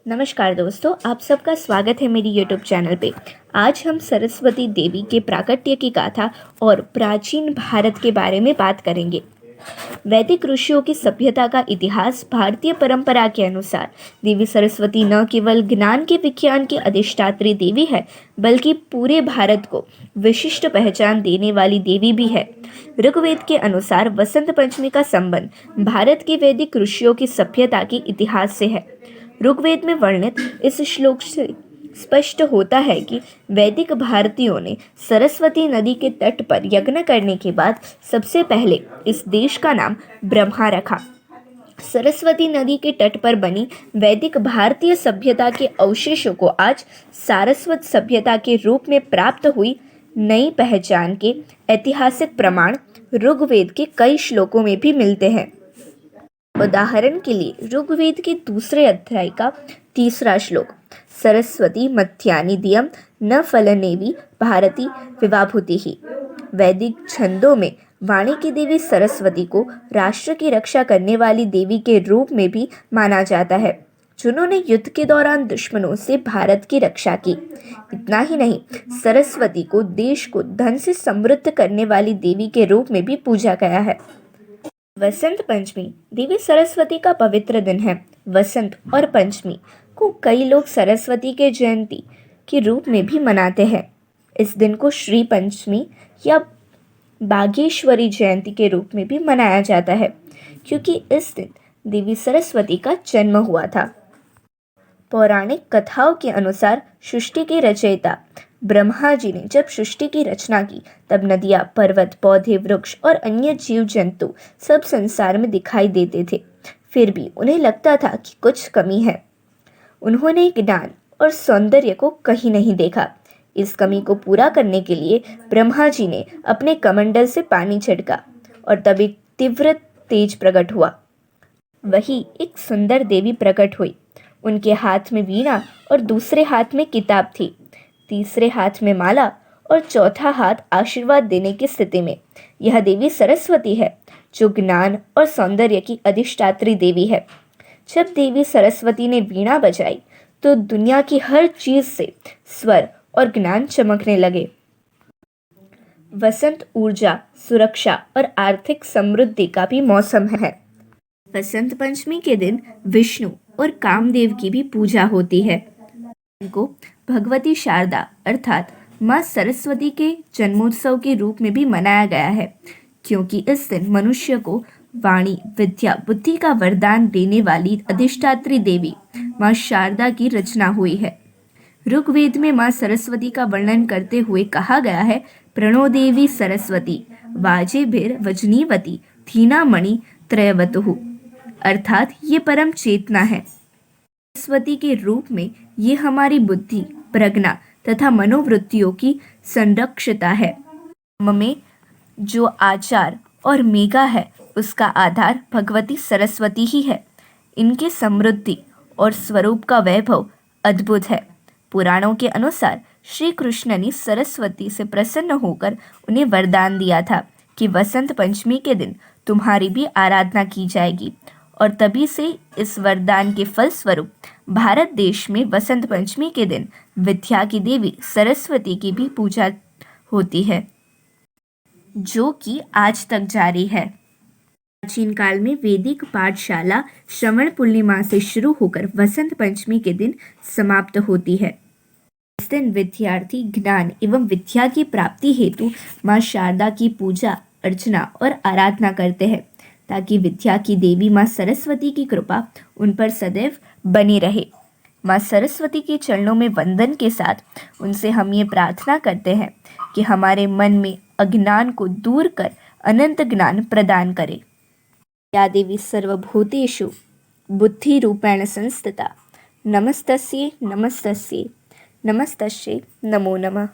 नमस्कार दोस्तों, आप सबका स्वागत है मेरी यूट्यूब चैनल पे। आज हम सरस्वती देवी के प्राकट्य की गाथा और प्राचीन भारत के बारे में बात करेंगे। वैदिक ऋषियों की सभ्यता का इतिहास। भारतीय परंपरा के अनुसार देवी सरस्वती न केवल ज्ञान के विज्ञान की अधिष्ठात्री देवी है, बल्कि पूरे भारत को विशिष्ट पहचान देने वाली देवी भी है। ऋग्वेद के अनुसार वसंत पंचमी का संबंध भारत के वैदिक ऋषियों की सभ्यता के इतिहास से है। ऋग्वेद में वर्णित इस श्लोक से स्पष्ट होता है कि वैदिक भारतीयों ने सरस्वती नदी के तट पर यज्ञ करने के बाद सबसे पहले इस देश का नाम ब्रह्मा रखा। सरस्वती नदी के तट पर बनी वैदिक भारतीय सभ्यता के अवशेषों को आज सारस्वत सभ्यता के रूप में प्राप्त हुई नई पहचान के ऐतिहासिक प्रमाण ऋग्वेद के कई श्लोकों में भी मिलते हैं। उदाहरण के लिए ऋग्वेद के दूसरे अध्याय का 3 श्लोक, सरस्वती मध्यानि दियम न फलनेवि भारती विवाभूति ही। वैदिक छंदों में वाणी की देवी सरस्वती को राष्ट्र की रक्षा करने वाली देवी के रूप में भी माना जाता है, जिन्होंने युद्ध के दौरान दुश्मनों से भारत की रक्षा की। इतना ही नहीं, सरस्वती को देश को धन से समृद्ध करने वाली देवी के रूप में भी पूजा गया है। वसंत पंचमी देवी सरस्वती का पवित्र दिन है। वसंत और पंचमी को कई लोग सरस्वती के जयंती के रूप में भी मनाते हैं। इस दिन को श्री पंचमी या बागेश्वरी जयंती के रूप में भी मनाया जाता है, क्योंकि इस दिन देवी सरस्वती का जन्म हुआ था। पौराणिक कथाओं के अनुसार सृष्टि के रचयिता ब्रह्मा जी ने जब सृष्टि की रचना की, तब नदियाँ, पर्वत, पौधे, वृक्ष और अन्य जीव जंतु सब संसार में दिखाई देते थे। फिर भी उन्हें लगता था कि कुछ कमी है। उन्होंने ज्ञान और सौंदर्य को कहीं नहीं देखा। इस कमी को पूरा करने के लिए ब्रह्मा जी ने अपने कमंडल से पानी छिड़का और तब एक तीव्र तेज प्रकट हुआ। वही एक सुंदर देवी प्रकट हुई। उनके हाथ में वीणा और दूसरे हाथ में किताब थी, तीसरे हाथ में माला और चौथा हाथ आशीर्वाद देने की स्थिति में। यह देवी सरस्वती है, जो ज्ञान और सौंदर्य की अधिष्ठात्री देवी है। जब देवी सरस्वती ने वीणा बजाई, तो दुनिया की हर चीज से स्वर और ज्ञान चमकने लगे। वसंत ऊर्जा, सुरक्षा और आर्थिक समृद्धि का भी मौसम है। वसंत पंचमी के दिन विष्णु और कामदेव की भी पूजा होती है। इनको भगवती शारदा अर्थात माँ सरस्वती के जन्मोत्सव के रूप में भी मनाया गया है, क्योंकि इस दिन मनुष्य को वाणी, विद्या, बुद्धि का वरदान देने वाली अधिष्ठात्री देवी माँ शारदा की रचना हुई है। ऋग्वेद में माँ सरस्वती का वर्णन करते हुए कहा गया है, प्रणो देवी सरस्वती वाजेभिर वजनीवती धीनामणि त्रयवतुः, अर्थात ये परम चेतना है। सरस्वती के रूप में ये हमारी बुद्धि, प्रज्ञा तथा मनोवृत्तियों की संरक्षिता है। में जो आचार और मेघा है, उसका आधार भगवती सरस्वती ही है। इनके समृद्धि और स्वरूप का वैभव अद्भुत है। पुराणों के अनुसार श्री कृष्ण ने सरस्वती से प्रसन्न होकर उन्हें वरदान दिया था कि वसंत पंचमी के दिन तुम्हारी भी आराधना की जाएगी, और तभी से इस वरदान के फलस्वरूप भारत देश में वसंत पंचमी के दिन विद्या की देवी सरस्वती की भी पूजा होती है, जो कि आज तक जारी है। प्राचीन काल में वैदिक पाठशाला श्रवण पूर्णिमा से शुरू होकर वसंत पंचमी के दिन समाप्त होती है। इस दिन विद्यार्थी ज्ञान एवं विद्या की प्राप्ति हेतु माँ शारदा की पूजा अर्चना और आराधना करते हैं, ताकि विद्या की देवी माँ सरस्वती की कृपा उन पर सदैव बनी रहे। माँ सरस्वती के चरणों में वंदन के साथ उनसे हम ये प्रार्थना करते हैं कि हमारे मन में अज्ञान को दूर कर अनंत ज्ञान प्रदान करे। या देवी सर्वभूतेषु बुद्धिरूपेण संस्थिता, नमस्तस्यै नमस्तस्यै नमस्तस्यै नमो नमः।